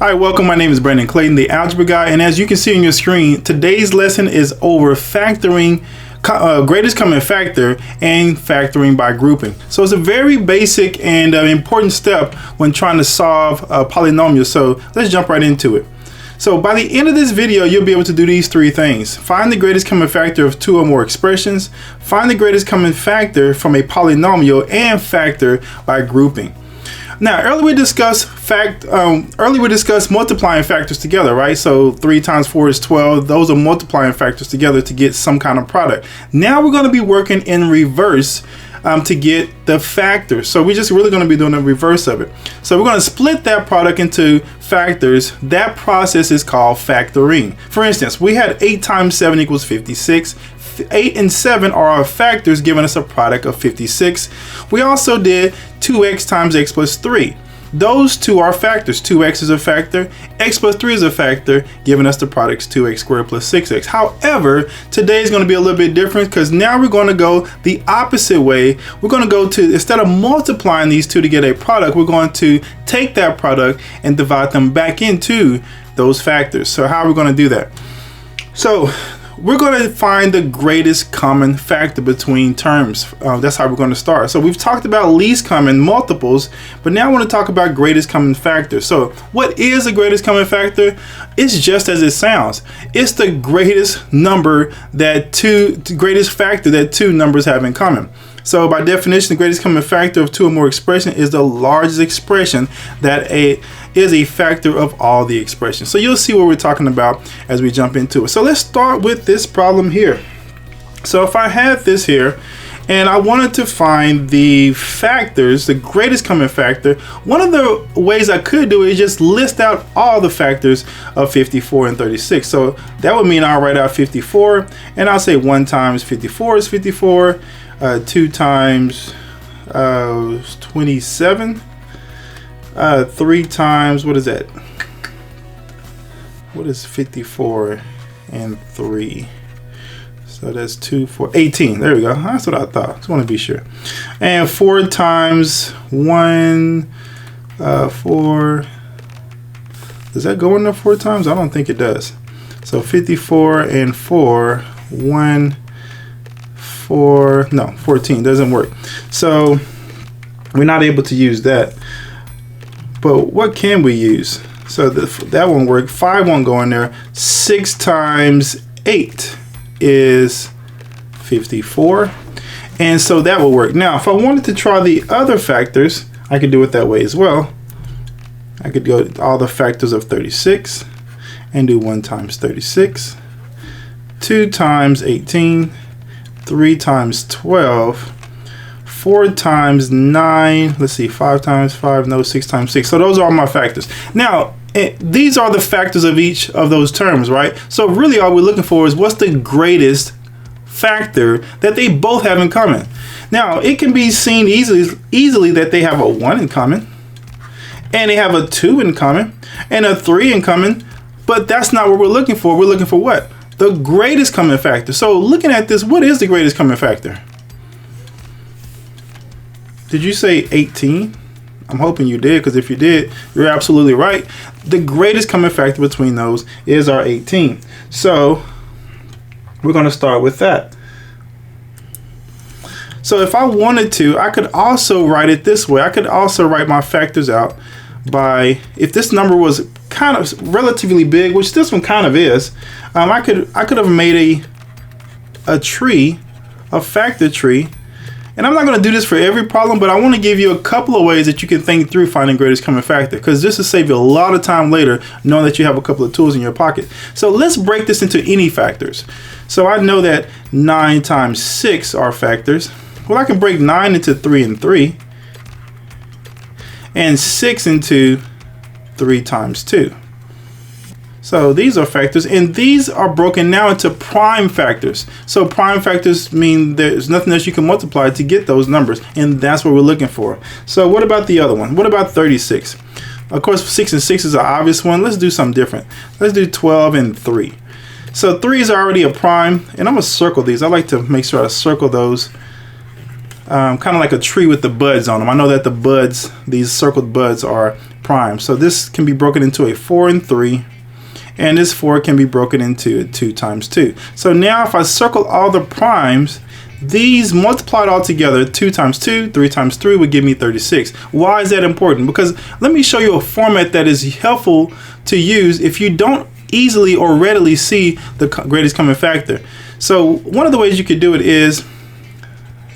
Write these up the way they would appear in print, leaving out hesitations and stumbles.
Hi, welcome. My name is Brandon Clayton, the Algebra Guy, and as you can see on your screen, today's lesson is over factoring, greatest common factor, and factoring by grouping. So it's a very basic and important step when trying to solve a polynomial. So let's jump right into it. So by the end of this video, you'll be able to do these three things. Find the greatest common factor of two or more expressions, find the greatest common factor from a polynomial, and factor by grouping. Now, earlier we discussed multiplying factors together, right? So 3 times 4 is 12. Those are multiplying factors together to get some kind of product. Now we're going to be working in reverse to get the factors. So we're just really going to be doing the reverse of it. So we're going to split that product into factors. That process is called factoring. For instance, we had 8 times 7 equals 56. 8 and 7 are our factors, giving us a product of 56. We also did 2x times x plus 3. Those two are factors. 2x is a factor, x plus 3 is a factor, giving us the products 2x squared plus 6x. However, today is going to be a little bit different because now we're going to go the opposite way. We're going to go to, instead of multiplying these two to get a product, we're going to take that product and divide them back into those factors. So how are we going to do that? So we're going to find the greatest common factor between terms. That's how we're going to start. So we've talked about least common multiples, but now I want to talk about greatest common factor. So what is the greatest common factor? It's just as it sounds. It's the greatest number greatest factor that two numbers have in common. So by definition, the greatest common factor of two or more expression is the largest expression that is a factor of all the expressions. So you'll see what we're talking about as we jump into it. So let's start with this problem here. So if I had this here and I wanted to find the factors, the greatest common factor, one of the ways I could do it is just list out all the factors of 54 and 36. So that would mean I'll write out 54 and I'll say 1 times 54 is 54. 2 times 27, 3 times, what is that? What is 54 and 3? So that's 2, 4, 18. There we go. That's what I thought. Just want to be sure. And 4 times 1, 4. Does that go in there 4 times? I don't think it does. So 54 and 4, 1, 14 doesn't work. So we're not able to use that. But what can we use? So that won't work. 5 won't go in there. 6 times 8 is 54. And so that will work. Now, if I wanted to try the other factors, I could do it that way as well. I could go all the factors of 36 and do 1 times 36, 2 times 18, 3 times 12, 4 times 9, let's see, 5 times 5, no, 6 times 6. So those are all my factors. Now, these are the factors of each of those terms, right? So really all we're looking for is what's the greatest factor that they both have in common. Now, it can be seen easily that they have a 1 in common, and they have a 2 in common, and a 3 in common, but that's not what we're looking for. We're looking for what? The greatest common factor. So looking at this, what is the greatest common factor? Did you say 18? I'm hoping you did, because if you did, you're absolutely right. The greatest common factor between those is our 18. So we're going to start with that. So if I wanted to, I could also write it this way. I could also write my factors out by, if this number was kind of relatively big, which this one kind of is, I could have made a tree, a factor tree, and I'm not going to do this for every problem, but I want to give you a couple of ways that you can think through finding greatest common factor, because this will save you a lot of time later knowing that you have a couple of tools in your pocket. So let's break this into any factors. So I know that 9 times 6 are factors. Well, I can break 9 into 3 and 3, and 6 into 3 times 2. So these are factors, and these are broken now into prime factors. So prime factors mean there's nothing else you can multiply to get those numbers, and that's what we're looking for. So what about the other one? What about 36? Of course, 6 and 6 is an obvious one. Let's do something different. Let's do 12 and 3. So 3 is already a prime, and I'm going to circle these. I like to make sure I circle those kind of like a tree with the buds on them. I know that the buds, these circled buds, are prime. So this can be broken into a 4 and 3. And this 4 can be broken into a 2 times 2. So now if I circle all the primes, these multiplied all together, 2 times 2, 3 times 3 would give me 36. Why is that important? Because let me show you a format that is helpful to use if you don't easily or readily see the greatest common factor. So one of the ways you could do it is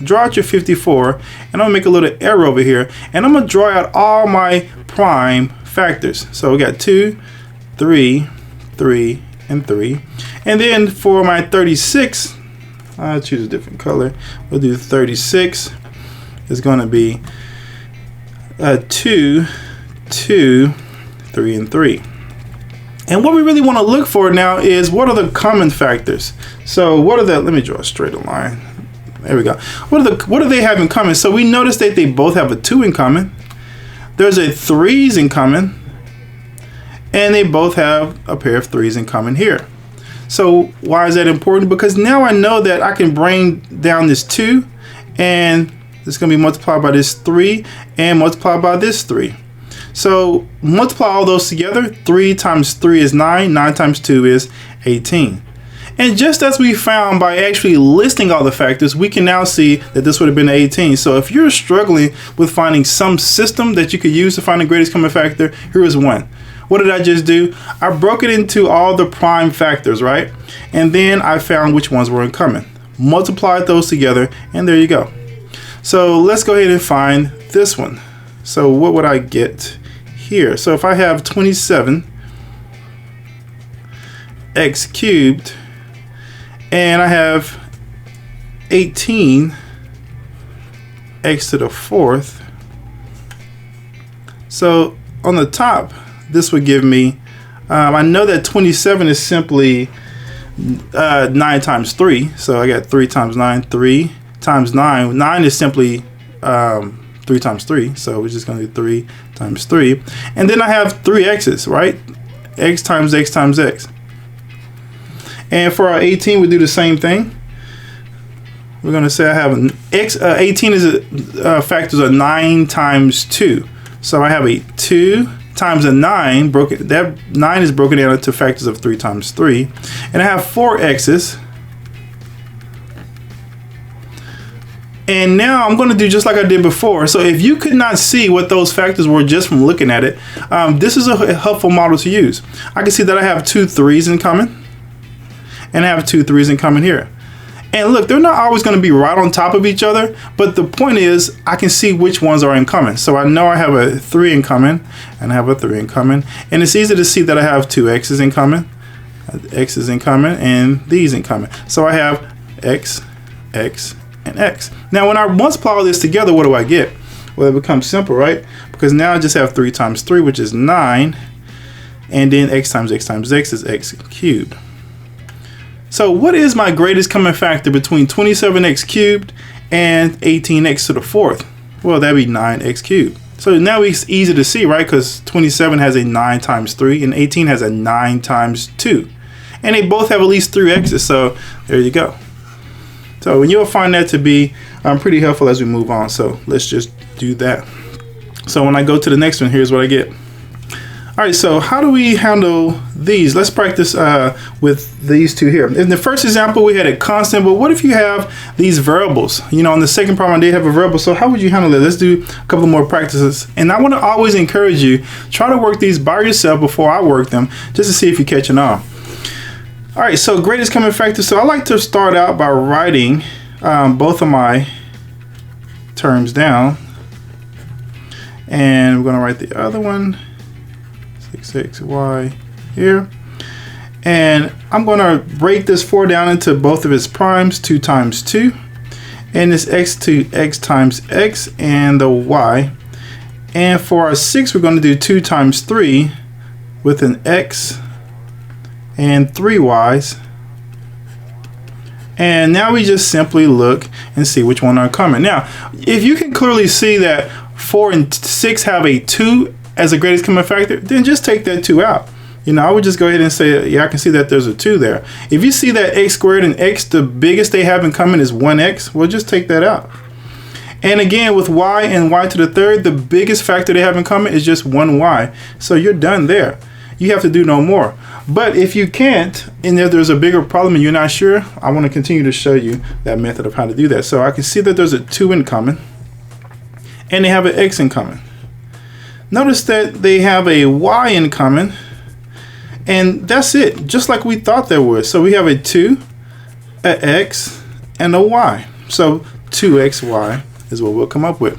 draw out your 54, and I'm gonna make a little arrow over here, and I'm gonna draw out all my prime factors. So we got 2, 3, 3, and 3. And then for my 36, I'll choose a different color. We'll do 36 is going to be 2, 2, 3, and 3. And what we really want to look for now is what are the common factors. So what are the, let me draw a straight line. There we go. What do they have in common? So we notice that they both have a 2 in common. There's a 3's in common. And they both have a pair of 3's in common here. So why is that important? Because now I know that I can bring down this 2, and it's going to be multiplied by this 3 and multiplied by this 3. So multiply all those together. 3 times 3 is 9. 9 times 2 is 18. And just as we found by actually listing all the factors, we can now see that this would have been 18. So if you're struggling with finding some system that you could use to find the greatest common factor, here is one. What did I just do? I broke it into all the prime factors, right? And then I found which ones were in common. Multiplied those together, and there you go. So let's go ahead and find this one. So what would I get here? So if I have 27 x cubed, and I have 18 x to the 4th. So on the top, this would give me, I know that 27 is simply 9 times 3. So I got 3 times 9, 3 times 9. 9 is simply 3 times 3. So we're just going to do 3 times 3. And then I have 3 x's, right? X times x times x. And for our 18, we do the same thing. We're going to say I have an x, 18 is factors of 9 times 2. So I have a 2 times a 9, that 9 is broken down into factors of 3 times 3. And I have 4 x's. And now I'm going to do just like I did before. So if you could not see what those factors were just from looking at it, this is a helpful model to use. I can see that I have 2 3's in common. And I have 2 3's in common here. And look, they're not always going to be right on top of each other, but the point is I can see which ones are in common. So I know I have a 3 in common, and I have a 3 in common. And it's easy to see that I have 2 x's in common, x's in common, and these in common. So I have x, x, and x. Now when I multiply all this together, what do I get? Well, it becomes simple, right? Because now I just have 3 times 3, which is 9. And then x times x times x is x cubed. So what is my greatest common factor between 27x cubed and 18x to the 4th? Well, that'd be 9x cubed. So now it's easy to see, right? Because 27 has a 9 times 3 and 18 has a 9 times 2. And they both have at least 3 x's, so there you go. So you'll find that to be pretty helpful as we move on. So let's just do that. So when I go to the next one, here's what I get. All right, so how do we handle these? Let's practice with these two here. In the first example, we had a constant, but what if you have these variables? You know, in the second problem, I did have a variable, so how would you handle it? Let's do a couple more practices. And I want to always encourage you, try to work these by yourself before I work them, just to see if you're catching on. All right, so greatest common factor. So I like to start out by writing both of my terms down. And we're going to write the other one. 6xy here, and I'm going to break this 4 down into both of its primes, 2 times 2, and this x to x times x and the y. And for our 6, we're going to do 2 times 3 with an x and 3 y's. And now we just simply look and see which one are common. Now, if you can clearly see that 4 and 6 have a 2 as the greatest common factor, then just take that 2 out. You know, I would just go ahead and say, yeah, I can see that there's a 2 there. If you see that x squared and x, the biggest they have in common is 1x, well, just take that out. And again, with y and y to the third, the biggest factor they have in common is just 1y. So you're done there. You have to do no more. But if you can't, and if there's a bigger problem and you're not sure, I want to continue to show you that method of how to do that. So I can see that there's a 2 in common, and they have an x in common. Notice that they have a y in common, and that's it, just like we thought there was. So we have a 2, an x, and a y. So 2xy is what we'll come up with.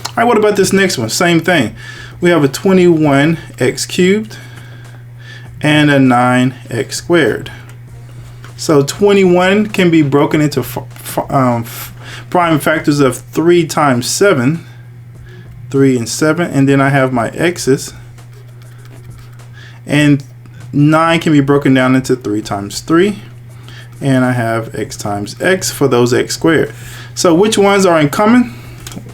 All right, what about this next one? Same thing. We have a 21x cubed and a 9x squared. So 21 can be broken into prime factors of 3 times 7, 3 and 7, and then I have my x's, and 9 can be broken down into 3 times 3, and I have x times x for those x squared. So which ones are in common?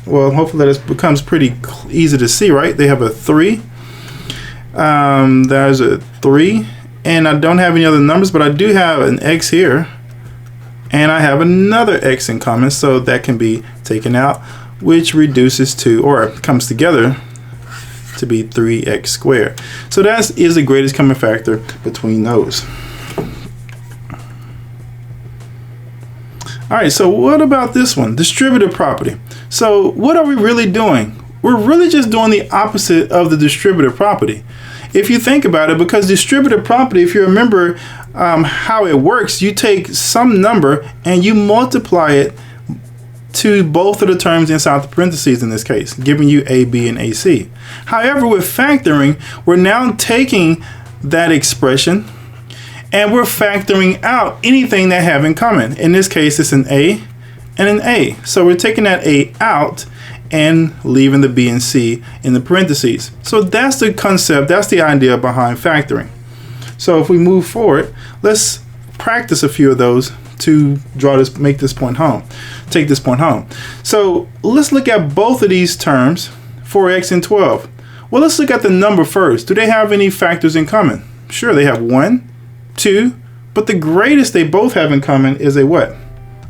Well, hopefully that becomes pretty easy to see, right? They have a 3, there's a 3, and I don't have any other numbers, but I do have an x here, and I have another x in common, so that can be taken out, which reduces to, or comes together to be 3x squared. So that is the greatest common factor between those. All right, so what about this one? Distributive property. So what are we really doing? We're really just doing the opposite of the distributive property. If you think about it, because distributive property, if you remember how it works, you take some number and you multiply it to both of the terms inside the parentheses in this case, giving you a, b, and ac. However, with factoring, we're now taking that expression and we're factoring out anything they have in common. In this case, it's an a and an a. So we're taking that a out and leaving the b and c in the parentheses. So that's the concept, that's the idea behind factoring. So if we move forward, let's practice a few of those to draw this, make this point home, take this point home. So let's look at both of these terms, 4x and 12. Well, let's look at the number first. Do they have any factors in common? Sure, they have 1, 2, but the greatest they both have in common is a what?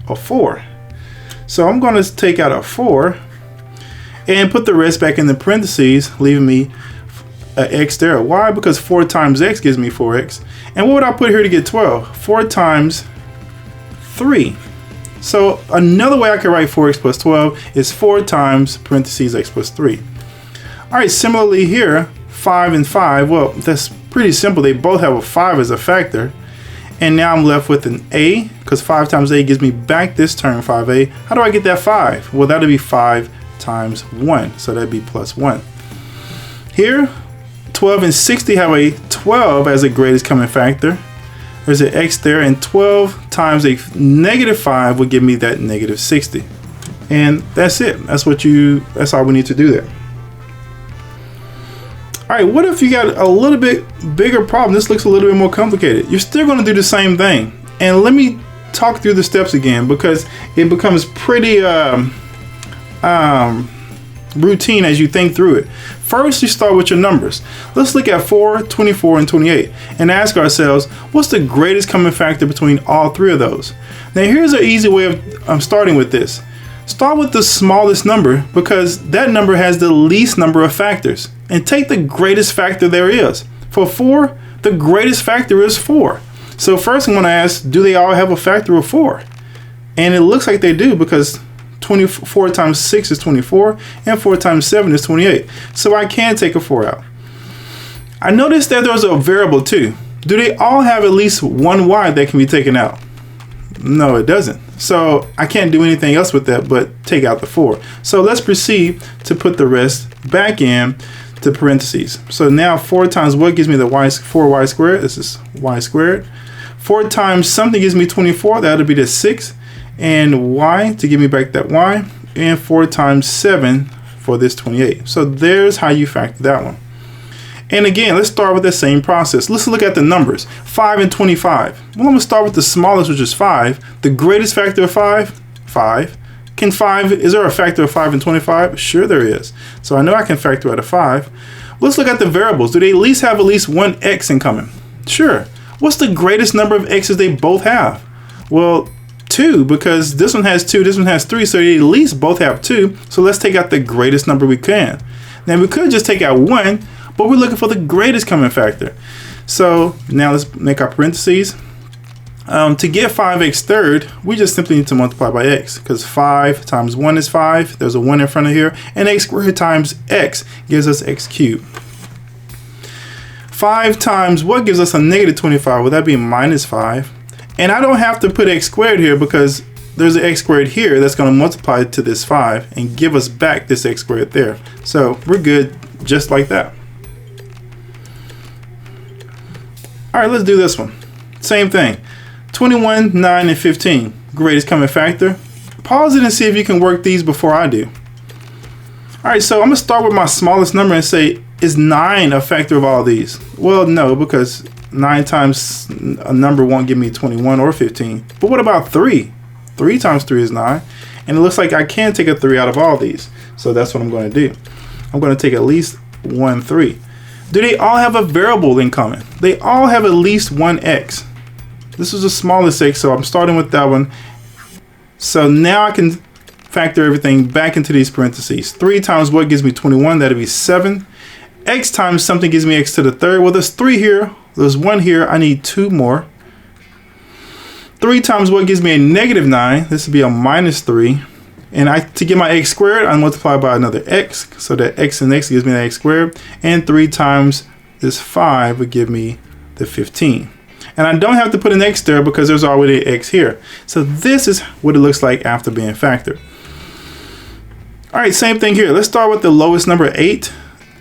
A 4. So I'm going to take out a 4 and put the rest back in the parentheses, leaving me an x there. Why? Because 4 times x gives me 4x. And what would I put here to get 12? 4 times 3. So another way I could write 4x plus 12 is 4 times parentheses x plus 3. All right, similarly here, 5 and 5, well, that's pretty simple. They both have a 5 as a factor. And now I'm left with an a, because 5 times a gives me back this term, 5a. How do I get that 5? Well, that'll be 5 times 1, so that'd be plus 1. Here, 12 and 60 have a 12 as a greatest common factor. There's an x there, and 12 times a negative 5 would give me that negative 60. And that's it. That's all we need to do there. All right, what if you got a little bit bigger problem? This looks a little bit more complicated. You're still going to do the same thing. And let me talk through the steps again, because it becomes pretty routine as you think through it. First, you start with your numbers. Let's look at 4, 24, and 28 and ask ourselves, what's the greatest common factor between all three of those? Now, here's an easy way of starting with this. Start with the smallest number, because that number has the least number of factors, and take the greatest factor there is. For 4, the greatest factor is 4. So first I'm going to ask, do they all have a factor of 4? And it looks like they do, because 24 times 6 is 24, and 4 times 7 is 28. So I can take a 4 out. I noticed that there's a variable too. Do they all have at least one y that can be taken out? No, it doesn't. So I can't do anything else with that but take out the 4. So let's proceed to put the rest back in to parentheses. So now 4 times what gives me the 4y squared? This is y squared. 4 times something gives me 24. That'll be the 6. And y to give me back that y. And 4 times 7 for this 28. So there's how you factor that one. And again, let's start with the same process. Let's look at the numbers. 5 and 25. Well, I'm going to start with the smallest, which is 5. The greatest factor of 5? 5. Is there a factor of 5 and 25? Sure there is. So I know I can factor out a 5. Let's look at the variables. Do they at least have at least one x in common? Sure. What's the greatest number of x's they both have? Well, 2 because this one has 2, this one has 3, so they at least both have 2. So let's take out the greatest number we can. Now we could just take out 1, but we're looking for the greatest common factor. So now let's make our parentheses. To get 5x third, we just simply need to multiply by x, because 5 times 1 is 5. There's a 1 in front of here, and x squared times x gives us x cubed. 5 times what gives us a negative 25? Well, that'd be minus 5. And I don't have to put x squared here because there's an x squared here that's going to multiply to this 5 and give us back this x squared there. So we're good just like that. All right, let's do this one. Same thing. 21, 9, and 15. Greatest common factor. Pause it and see if you can work these before I do. All right, so I'm going to start with my smallest number and say, is 9 a factor of all these? Well, no, because 9 times a number won't give me 21 or 15. But what about 3? 3 times 3 is 9. And it looks like I can take a 3 out of all these. So that's what I'm going to do. I'm going to take at least one 3. Do they all have a variable in common? They all have at least one x. This is the smallest x, so I'm starting with that one. So now I can factor everything back into these parentheses. 3 times what gives me 21? That'll be 7. X times something gives me x to the third. Well, there's 3 here. There's 1 here. I need 2 more. 3 times what gives me a negative 9? This would be a minus 3. And to get my x squared, I multiply by another x. So that x and x gives me that x squared. And 3 times this 5 would give me the 15. And I don't have to put an x there because there's already an x here. So this is what it looks like after being factored. All right, same thing here. Let's start with the lowest number, 8.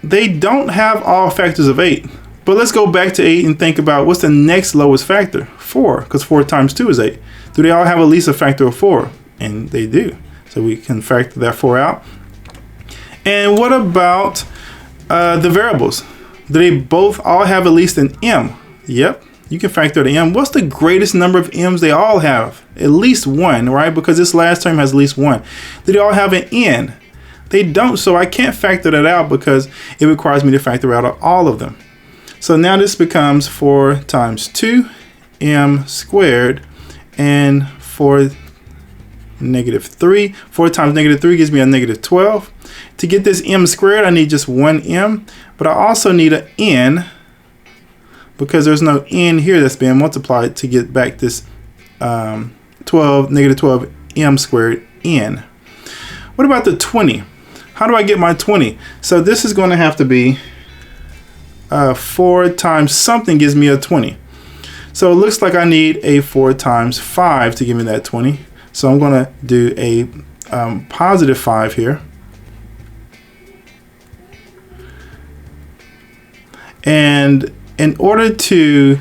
They don't have all factors of 8. But let's go back to 8 and think about what's the next lowest factor? 4, because 4 times 2 is 8. Do they all have at least a factor of 4? And they do. So we can factor that 4 out. And what about the variables? Do they both all have at least an m? Yep. You can factor the m. What's the greatest number of m's? They all have at least 1, right? Because this last term has at least 1. Do they all have an n? They don't, so I can't factor that out because it requires me to factor out all of them. So now this becomes 4 times 2m squared, and 4 negative 3. 4 times negative 3 gives me a negative 12. To get this m squared, I need just one m, but I also need an n, because there's no n here that's being multiplied to get back this negative 12 m squared n. What about the 20? How do I get my 20? So this is going to have to be 4 times something gives me a 20. So it looks like I need a 4 times 5 to give me that 20. So I'm going to do a positive 5 here. And in order to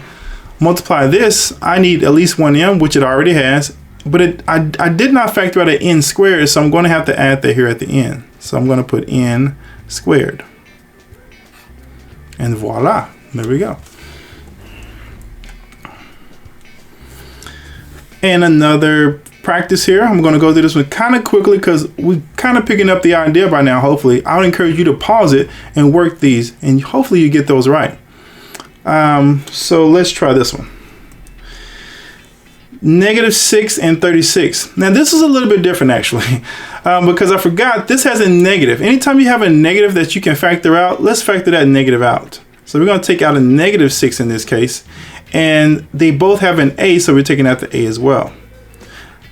multiply this, I need at least one m, which it already has. But I did not factor out an n squared, so I'm going to have to add that here at the end. So I'm going to put n squared. And voila, there we go. And another practice here. I'm going to go through this one kind of quickly because we're kind of picking up the idea by now, hopefully. I would encourage you to pause it and work these, and hopefully you get those right. So let's try this one. -6 and 36. Now this is a little bit different actually, because I forgot this has a negative. Anytime you have a negative that you can factor out, let's factor that negative out. So we're going to take out a -6 in this case, and they both have an a, so we're taking out the a as well.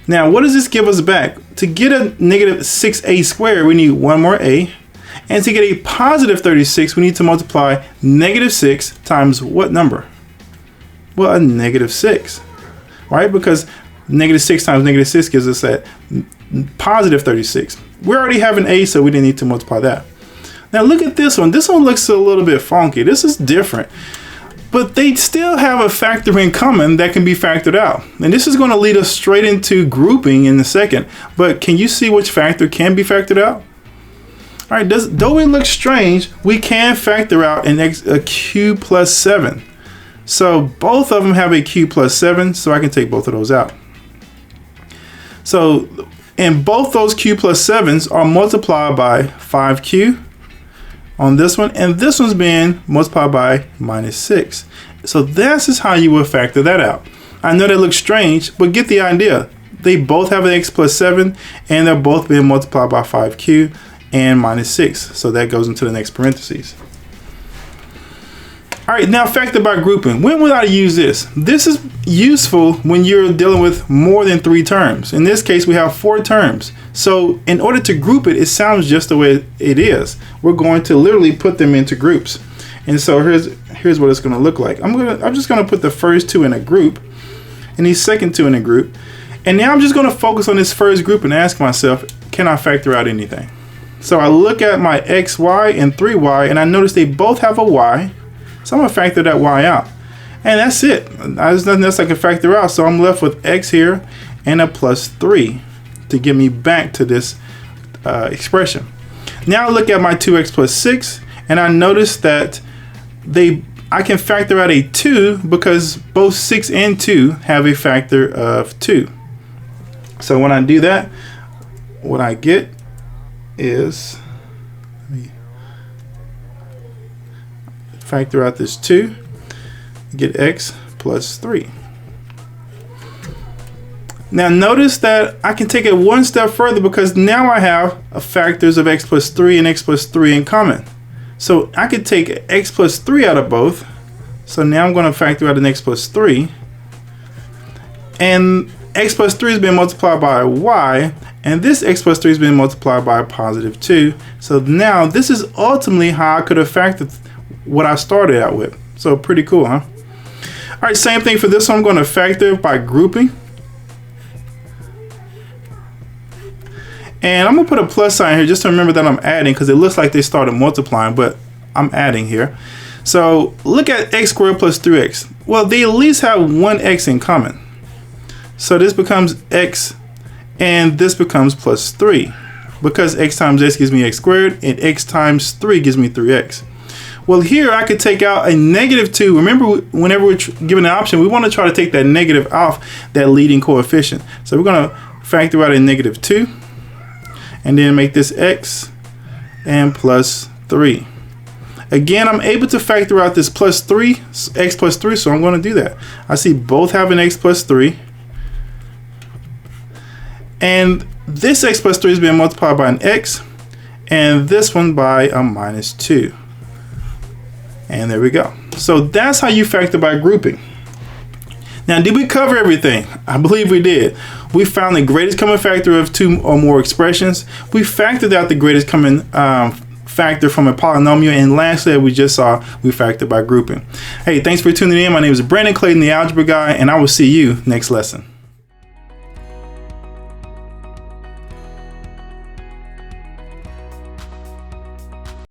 Now what does this give us back? To get a -6a squared, we need one more a. And to get a positive 36, we need to multiply -6 times what number? Well, a -6, right? Because -6 times -6 gives us that positive 36. We already have an a, so we didn't need to multiply that. Now look at this one. This one looks a little bit funky. This is different. But they still have a factor in common that can be factored out. And this is going to lead us straight into grouping in a second. But can you see which factor can be factored out? All right, though it looks strange, we can factor out a q plus 7. So both of them have a q plus 7, so I can take both of those out. So, and both those q plus 7s are multiplied by 5q on this one, and this one's being multiplied by -6. So this is how you would factor that out. I know that looks strange, but get the idea. they both have an x plus 7, and they're both being multiplied by 5q and minus 6. So that goes into the next parentheses. All right, now factor by grouping. When would I use this? This is useful when you're dealing with more than 3 terms. In this case, we have 4 terms. So in order to group it, it sounds just the way it is. We're going to literally put them into groups. And so here's what it's going to look like. I'm just going to put the first 2 in a group and these second 2 in a group. And now I'm just going to focus on this first group and ask myself, can I factor out anything? So I look at my x, y, and 3y, and I notice they both have a y. So I'm going to factor that y out. And that's it. There's nothing else I can factor out. So I'm left with x here and a plus 3 to get me back to this expression. Now I look at my 2x plus 6, and I notice that I can factor out a 2 because both 6 and 2 have a factor of 2. So when I do that, what I get is, factor out this 2, get x plus 3. Now notice that I can take it one step further because now I have factors of x plus 3 and x plus 3 in common. So I could take x plus 3 out of both. So now I'm going to factor out an x plus 3. And x plus 3 is being multiplied by y. And this x plus 3 is being multiplied by a positive 2. So now this is ultimately how I could have factored what I started out with. So pretty cool, huh? All right, same thing for this one. I'm going to factor by grouping. And I'm going to put a plus sign here just to remember that I'm adding, because it looks like they started multiplying, but I'm adding here. So look at x squared plus 3x. Well, they at least have one x in common. So this becomes x, and this becomes plus 3. Because x times x gives me x squared, and x times 3 gives me 3x. Well, here I could take out a negative 2. Remember, whenever we're given an option, we want to try to take that negative off that leading coefficient. So we're going to factor out a negative 2. And then make this x and plus 3. Again, I'm able to factor out this plus 3, x plus 3, so I'm going to do that. I see both have an x plus 3. And this x plus 3 is being multiplied by an x, and this one by a minus 2. And there we go. So that's how you factor by grouping. Now, did we cover everything? I believe we did. We found the greatest common factor of 2 or more expressions. We factored out the greatest common factor from a polynomial. And lastly, we just saw we factored by grouping. Hey, thanks for tuning in. My name is Brandon Clayton, the Algebra Guy, and I will see you next lesson.